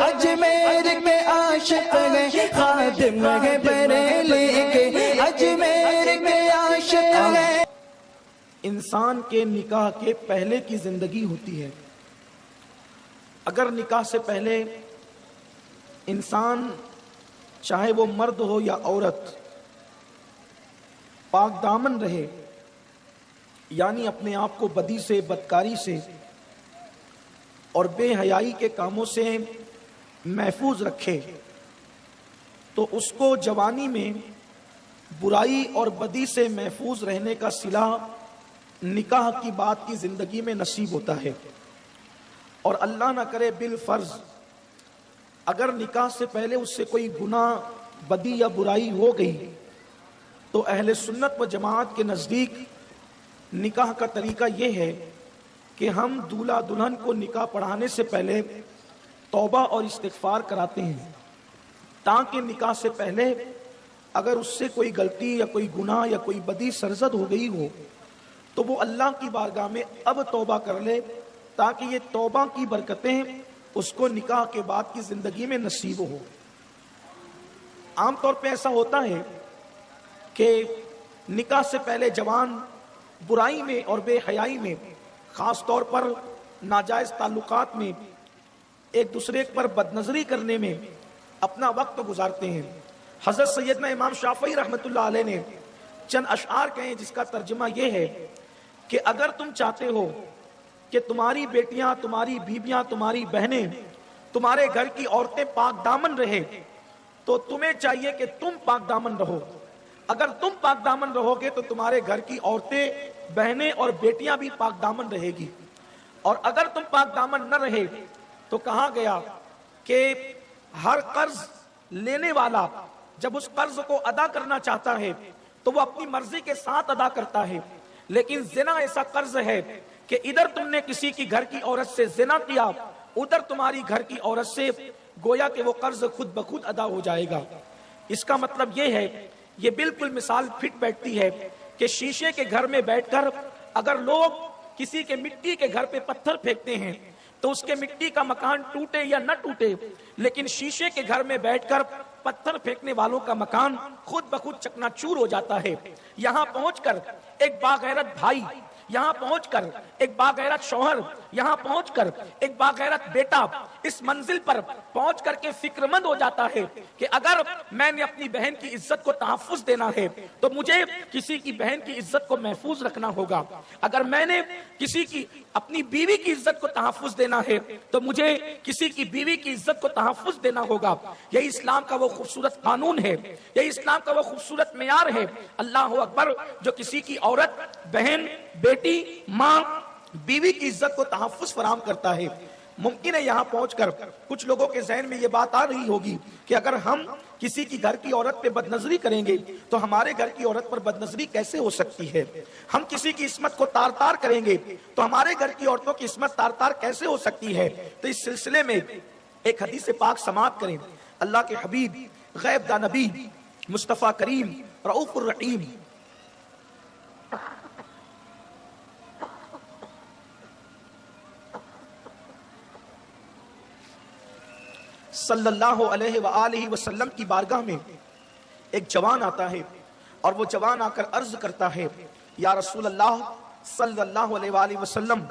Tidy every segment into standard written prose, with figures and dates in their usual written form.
اجمیر کے عاشق ہیں، خادم ہیں بریلی کے، اجمیر کے عاشق ہیں۔ انسان کے نکاح کے پہلے کی زندگی ہوتی ہے۔ اگر نکاح سے پہلے انسان چاہے وہ مرد ہو یا عورت پاک دامن رہے، یعنی اپنے آپ کو بدی سے، بدکاری سے اور بے حیائی کے کاموں سے محفوظ رکھے، تو اس کو جوانی میں برائی اور بدی سے محفوظ رہنے کا صلہ نکاح کی بات کی زندگی میں نصیب ہوتا ہے۔ اور اللہ نہ کرے بالفرض اگر نکاح سے پہلے اس سے کوئی گناہ، بدی یا برائی ہو گئی، تو اہل سنت و جماعت کے نزدیک نکاح کا طریقہ یہ ہے کہ ہم دولہا دلہن کو نکاح پڑھانے سے پہلے توبہ اور استغفار کراتے ہیں، تاکہ نکاح سے پہلے اگر اس سے کوئی غلطی یا کوئی گناہ یا کوئی بدی سرزد ہو گئی ہو تو وہ اللہ کی بارگاہ میں اب توبہ کر لے، تاکہ یہ توبہ کی برکتیں اس کو نکاح کے بعد کی زندگی میں نصیب ہو۔ عام طور پہ ایسا ہوتا ہے کہ نکاح سے پہلے جوان برائی میں اور بے حیائی میں، خاص طور پر ناجائز تعلقات میں، ایک دوسرے پر بدنظری کرنے میں اپنا وقت گزارتے ہیں۔ حضرت سیدنا امام شافعی رحمۃ اللہ علیہ نے چند اشعار کہے جس کا ترجمہ یہ ہے کہ اگر تم چاہتے ہو کہ تمہاری بیٹیاں، تمہاری بیویاں، تمہاری بہنیں، تمہارے گھر کی عورتیں پاک دامن رہے تو تمہیں چاہیے کہ تم پاک دامن رہو۔ اگر تم پاک دامن رہو گے تو تمہارے گھر کی عورتیں، بہنیں اور بیٹیاں بھی پاک دامن رہے گی، اور اگر تم پاک دامن نہ رہے تو کہا گیا کہ ہر قرض لینے والا جب اس قرض کو ادا کرنا چاہتا ہے تو وہ اپنی مرضی کے ساتھ ادا کرتا ہے، لیکن زنا ایسا قرض ہے کہ ادھر تم نے کسی کی گھر کی عورت سے زنا کیا، ادھر تمہاری گھر کی عورت سے گویا کہ وہ قرض خود بخود ادا ہو جائے گا۔ اس کا مطلب یہ ہے، یہ بالکل مثال فٹ بیٹھتی ہے کہ شیشے کے گھر میں بیٹھ کر اگر لوگ کسی کے مٹی کے گھر پہ پتھر پھینکتے ہیں تو اس کے مٹی کا مکان ٹوٹے یا نہ ٹوٹے، لیکن شیشے کے گھر میں بیٹھ کر پتھر پھینکنے والوں کا مکان خود بخود چکنا چور ہو جاتا ہے۔ یہاں پہنچ کر ایک باغیرت بھائی، یہاں پہنچ کر ایک باغیرت شوہر، یہاں پہنچ کر ایک باغیرت بیٹا اس منزل پر پہنچ کر کے فکر مند ہو جاتا ہے کہ اگر میں نے اپنی بہن کی عزت کو تحفظ دینا ہے تو مجھے کسی کی بہن کی عزت کو محفوظ رکھنا ہوگا، اگر میں نے کسی کی اپنی بیوی کی عزت کو تحفظ دینا ہے تو مجھے کسی کی بیوی کی عزت کو تحفظ دینا ہوگا۔ یہی اسلام کا وہ خوبصورت قانون ہے، یہی اسلام کا وہ خوبصورت معیار ہے۔ اللہ اکبر، جو کسی کی عورت، بہن، بیٹی، ماں، بیوی کی عزت کو تحفظ فراہم کرتا ہے۔ ممکن ہے یہاں پہنچ کر کچھ لوگوں کے ذہن میں یہ بات آ رہی ہوگی کہ اگر ہم کسی کی گھر کی عورت پہ بدنظری کریں گے تو ہمارے گھر کی عورت پر بدنظری کیسے ہو سکتی ہے؟ ہم کسی کی عصمت کو تار تار کریں گے تو ہمارے گھر کی عورتوں کی عصمت تار تار کیسے ہو سکتی ہے؟ تو اس سلسلے میں ایک حدیث پاک سماعت کریں۔ اللہ کے حبیب، غیب دا نبی، مصطفیٰ کریم، رؤوف الرحیم صلی اللہ علیہ وآلہ وسلم کی بارگاہ میں ایک جوان آتا ہے اور وہ جوان آ کر عرض کرتا ہے، یا رسول اللہ صلی اللہ علیہ وآلہ وسلم،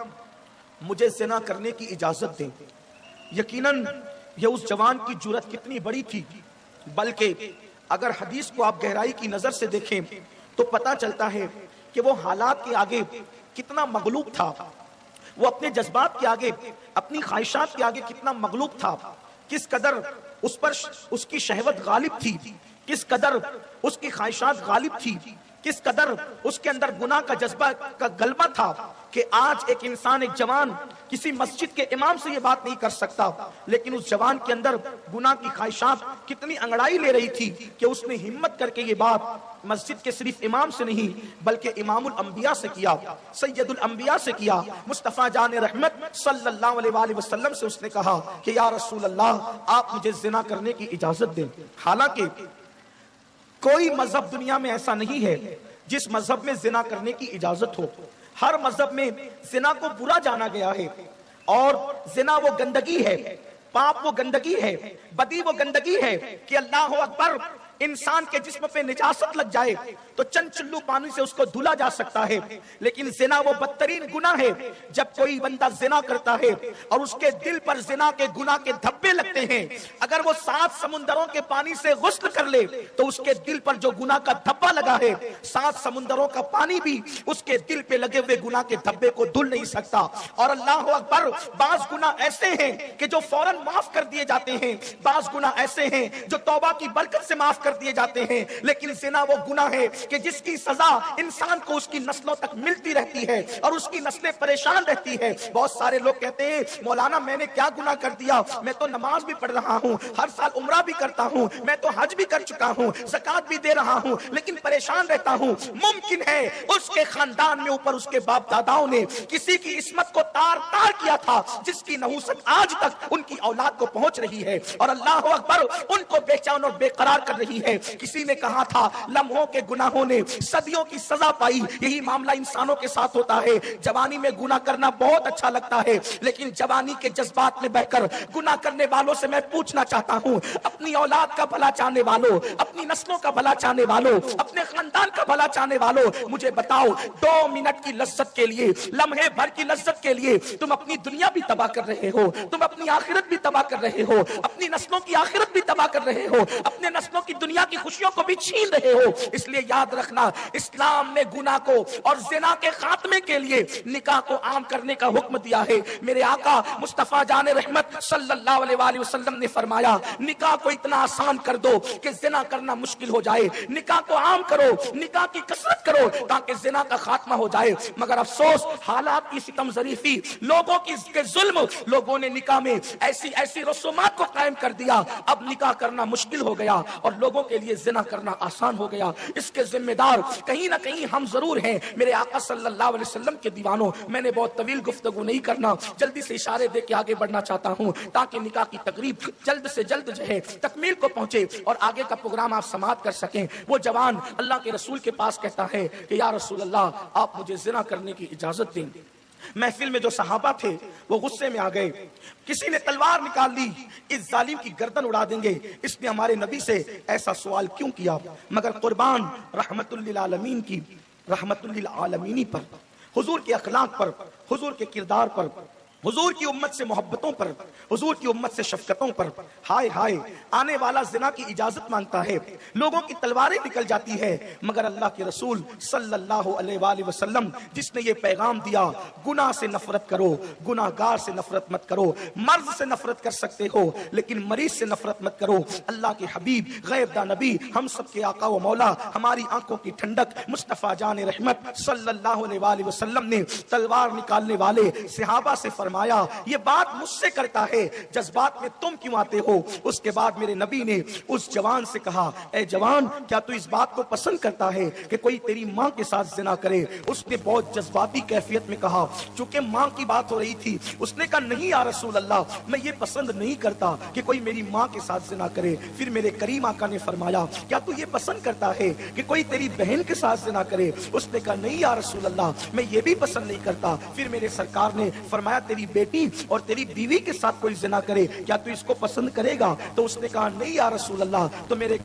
مجھے زنا کرنے کی اجازت دیں۔ یقیناً یہ اس جوان کی جرأت کتنی بڑی تھی، بلکہ اگر حدیث کو آپ گہرائی کی نظر سے دیکھیں تو پتہ چلتا ہے کہ وہ حالات کے آگے کتنا مغلوب تھا، وہ اپنے جذبات کے آگے، اپنی خواہشات کے آگے کتنا مغلوب تھا، کس قدر اس پر اس کی شہوت غالب تھی، کس قدر اس کی خواہشات غالب تھی، کس قدر اس کے اندر گناہ کا جذبہ کا غلبہ تھا کہ آج ایک انسان، ایک جوان کسی مسجد کے امام سے یہ بات نہیں کر سکتا، لیکن اس جوان کے اندر گناہ کی خواہشات کتنی انگڑائی لے رہی تھی کہ اس نے ہمت کر کے یہ بات مسجد کے صرف امام سے نہیں بلکہ امام الانبیاء سے کیا، سید الانبیاء سے کیا، مصطفیٰ جان رحمت صلی اللہ علیہ وآلہ وسلم سے اس نے کہا کہ یا رسول اللہ، آپ مجھے زنا کرنے کی اجازت دیں۔ حالانکہ کوئی مذہب دنیا میں ایسا نہیں ہے جس مذہب میں زنا کرنے کی اجازت ہو۔ ہر مذہب میں زنا کو برا جانا گیا ہے، اور زنا وہ گندگی ہے पाप वो गंदगी है, बदी वो गंदगी है कि अल्लाह अकबर, इंसान के जिस्म पे निजासत लग जाए तो चंद चुल्लू पानी से उसको धुला जा सकता है, लेकिन जिना वो बदतरीन गुनाह है। जब कोई बंदा जिना करता है और उसके दिल पर जिना के गुनाह के धब्बे लगते हैं, अगर वो 7 समुंदरों के पानी से गुस्ल कर ले तो उसके दिल पर जो गुनाह का धब्बा लगा है, 7 समुंदरों का पानी भी उसके दिल पे लगे हुए गुनाह के धब्बे को धुल नहीं सकता। और अल्लाह अकबर, बाज गुनाह ऐसे हैं कि जो फौरन माफ कर दिए जाते हैं, बाज गुनाह ऐसे हैं जो तौबा की बरकत से माफ कर दिए जाते हैं, लेकिन जिना वो गुनाह है कि जिसकी सजा इंसान को उसकी नस्लों तक मिलती रहती है और उसकी नस्लें परेशान रहती है। बहुत सारे लोग कहते हैं मौलाना मैंने क्या गुनाह कर दिया, मैं तो नमाज भी पढ़ रहा हूं, हर साल उम्रा भी करता हूं, मैं तो हज भी कर चुका हूं, ज़कात भी दे रहा हूं, लेकिन परेशान रहता हूं। मुमकिन है उसके खानदान में ऊपर उसके बाप दादाओं ने किसी की इस्मत को तार तार किया था, जिसकी नहूसत आज तक उनकी औलाद को पहुंच रही है और अल्लाह अकबर उनको बेचैन और बेकरार कर रही है। किसी ने कहा था लम्हों के गुनाहों ने सदियों की सजा पाई, यही मामला इंसानों के साथ होता है। जवानी में गुनाह करना बहुत अच्छा लगता है, लेकिन जवानी के जज्बात में बहकर गुनाह करने वालों से मैं पूछना चाहता हूं, अपनी औलाद का भला चाहने वालों, अपनी नस्लों का भला चाहने वालों, अपने खानदान का भला चाहने वालों, मुझे बताओ 2 मिनट की लज्जत के लिए, लम्हे भर की लज्जत के लिए तुम अपनी दुनिया भी तबाह कर रहे हो, तुम अपनी आखिरत भी तबाह कर रहे हो, अपनी नस्लों की आखिरत भी तबाह कर रहे हो, अपने नस्लों की दुनिया की खुशियों को भी छीन रहे हो। इसलिए याद रखना, इस्लाम ने गुनाह को और जिना के खात्मे के लिए निकाह को आम करने का हुक्म दिया है। मेरे आका मुस्तफा जान रहमत सल्लल्लाहु अलैहि वसल्लम ने फरमाया, निकाह को इतना आसान कर दो कि जिना करना मुश्किल हो जाए, निकाह को आम करो, निकाह की कसरत करो ताकि जिना का खात्मा हो जाए। मगर अफसोस, हालात की सितम ज़रीफी, लोगों की जुल्म, लोगों ने निकाह में ऐसी ऐसी रसूमात को कायम कर दिया, अब निकाह करना मुश्किल हो गया और लोगों के लिए जिना करना आसान हो गया। इसके जिम्मेदार कहीं ना कहीं हम जरूर हैं। मेरे आका सल्लल्लाहु अलैहि वसल्लम के दीवानों, मैंने बहुत तवील गुफ्तगू नहीं करना, जल्दी से इशारे दे के आगे बढ़ना चाहता हूं ताकि निकाह की तकरीब जल्द से जल्द जो है तकमील को पहुंचे और आगे का प्रोग्राम आप समाप्त कर सकें। वो जवान अल्लाह के रसूल के पास कहता है कि या रसूल अल्लाह, आप मुझे जिना करने की इजाजत दें। महफिल में जो सहाबा थे वो गुस्से में आ गए, किसी ने तलवार निकाल ली, इस जालिम की गर्दन उड़ा देंगे, इसने हमारे नबी से ऐसा सवाल क्यों किया। मगर कुर्बान रहमतुल लिल आलमीन की, रहमतुल लिल आलमीनी पर, हुजूर के अखलाक पर, हुजूर के किरदार पर, हुजूर की उम्मत से मोहब्बतों पर, हुजूर की उम्मत से शफकतों पर, हाय हाय, आने वाला जिना की इजाजत मांगता है, लोगों की तलवारें निकल जाती है। मगर अल्लाह के रसूल सल्लल्लाहु अलैहि वसल्लम जिसने ये पैगाम दिया, गुनाह से नफरत करो, गुनाहगार से नफरत मत करो, मर्द से नफरत कर सकते हो लेकिन मरीज से नफरत मत करो। अल्लाह के हबीब गैरदा नबी, हम सब के आका व मौला, हमारी आंखों की ठंडक मुस्तफा जान रहमत सल्लल्लाहु अलैहि वसल्लम ने तलवार निकालने वाले सहाबा से फरमाया, ये बात मुझसे करता है, जज्बात में तुम क्यों आते हो। उसके बाद मेरे नबी ने उस जवान से कहा, ए जवान, क्या तू इस बात को पसंद करता है कि कोई तेरी माँ के साथ जिना करे। उसने बहुत जज्बाती कैफियत में कहा, चूंकि माँ की बात हो रही थी, उसने कहा नहीं या रसूल अल्लाह, मैं ये पसंद नहीं करता कि कोई मेरी माँ के साथ जिना करे। फिर मेरे करीम आका ने फरमाया, क्या तू ये पसंद करता है कि कोई तेरी बहन के साथ जिना करे। उसने कहा नहीं या रसूल अल्लाह, मैं ये भी पसंद नहीं करता। फिर मेरे सरकार ने फरमाया, तेरी बेटी और तेरी बीवी के साथ कोई जिना करे, क्या तू इसको पसंद करेगा। तो उसने कहा नहीं या रसूल अल्लाह। तो मेरे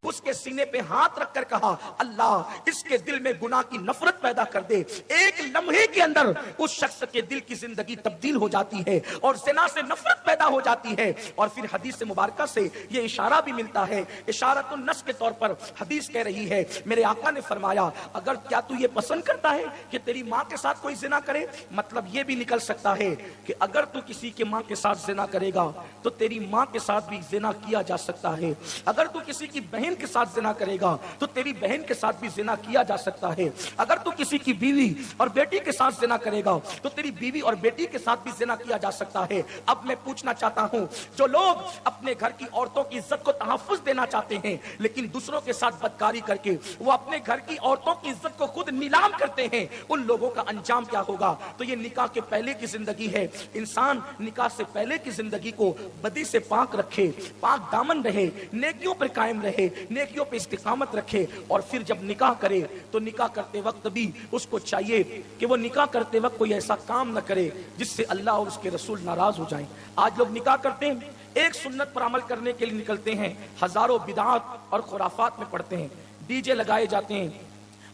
उसके सीने पे हाथ रखकर कहा, अल्लाह इसके दिल में गुनाह की नफरत पैदा कर दे। एक लम्हे के अंदर उस शख्स के दिल की जिंदगी तब्दील हो जाती है और ज़िना से नफरत पैदा हो जाती है। और फिर हदीस मुबारका से ये इशारा भी मिलता है, इशारतुन नस के तौर पर हदीस कह रही है, मेरे आका ने फरमाया, अगर क्या तू ये पसंद करता है कि तेरी माँ के साथ कोई ज़िना करे, मतलब ये भी निकल सकता है कि अगर तू किसी के माँ के साथ ज़िना करेगा तो तेरी माँ के साथ भी ज़िना किया जा सकता है। अगर तू किसी की बहन के साथ जिना करेगा तो तेरी बहन के साथ भी जिना किया जा सकता है। अगर तू किसी की बीवी और बेटी के साथ जिना करेगा तो तेरी बीवी और बेटी के साथ भी जिना किया जा सकता है। अब मैं पूछना चाहता हूं, जो लोग अपने घर की औरतों की इज्जत को तहफ्फुज देना चाहते हैं लेकिन दूसरों के साथ बदकारी करके वो अपने घर की औरतों की इज्जत को खुद नीलाम करते हैं, उन लोगों का अंजाम क्या होगा? तो ये निकाह के पहले की जिंदगी है। इंसान निकाह से पहले की जिंदगी को बदी से पाक रखे, पाक दामन रहे, नेकियों पर कायम रहे, नेकियों पर इस्तिकामत रखे और फिर जब निकाह करे तो निकाह करते वक्त भी उसको चाहिए कि वो निकाह करते वक्त कोई ऐसा काम न करे जिससे अल्लाह और उसके रसूल नाराज हो जाएं। आज लोग निकाह करते हैं, एक सुन्नत पर अमल करने के लिए निकलते हैं, हजारों बिदात और खुराफात में पड़ते हैं, डीजे लगाए जाते हैं,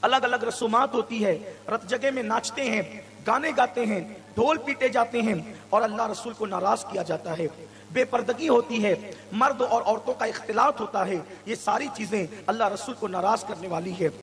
अलग अलग रसूमात होती है, रत जगह में नाचते हैं, गाने गाते हैं, ढोल पीटे जाते हैं और अल्लाह रसूल को नाराज किया जाता है, बेपर्दगी होती है, मर्द और औरतों का इख्तिलात होता है। ये सारी चीजें अल्लाह रसूल को नाराज करने वाली है।